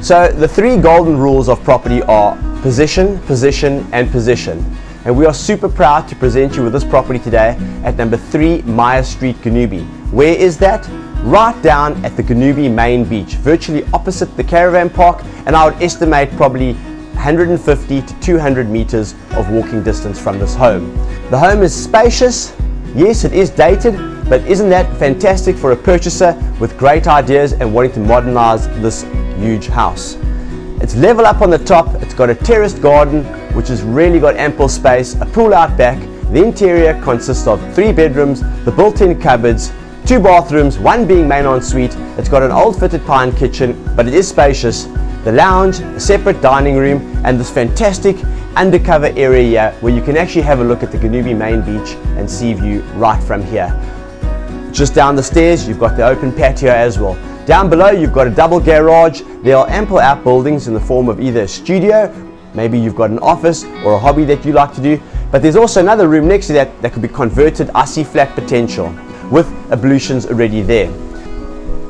So the three golden rules of property are position, position and position. And we are super proud to present you with this property today at number 3 Meier Street, Gonubie. Where is that? Right down at the Gonubie main beach, virtually opposite the caravan park, and I would estimate probably 150 to 200 meters of walking distance from this home. The home is spacious. Yes, it is dated, but isn't that fantastic for a purchaser with great ideas and wanting to modernize this huge house? It's level up on the top, it's got a terraced garden which has really got ample space, a pool out back. The interior consists of 3 bedrooms, the built-in cupboards, 2 bathrooms, 1 being main ensuite. It's got an old fitted pine kitchen, but it is spacious. The lounge, a separate dining room, and this fantastic undercover area here where you can actually have a look at the Gonubie main beach and sea view right from here. Just down the stairs, you've got the open patio as well. Down below, you've got a double garage. There are ample outbuildings in the form of either a studio, maybe you've got an office or a hobby that you like to do, but there's also another room next to that that could be converted. I see flat potential with ablutions already there.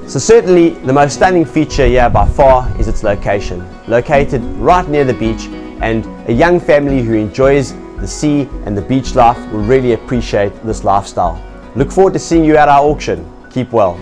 So certainly the most stunning feature here by far is its location. Located right near the beach, and a young family who enjoys the sea and the beach life will really appreciate this lifestyle. Look forward to seeing you at our auction. Keep well.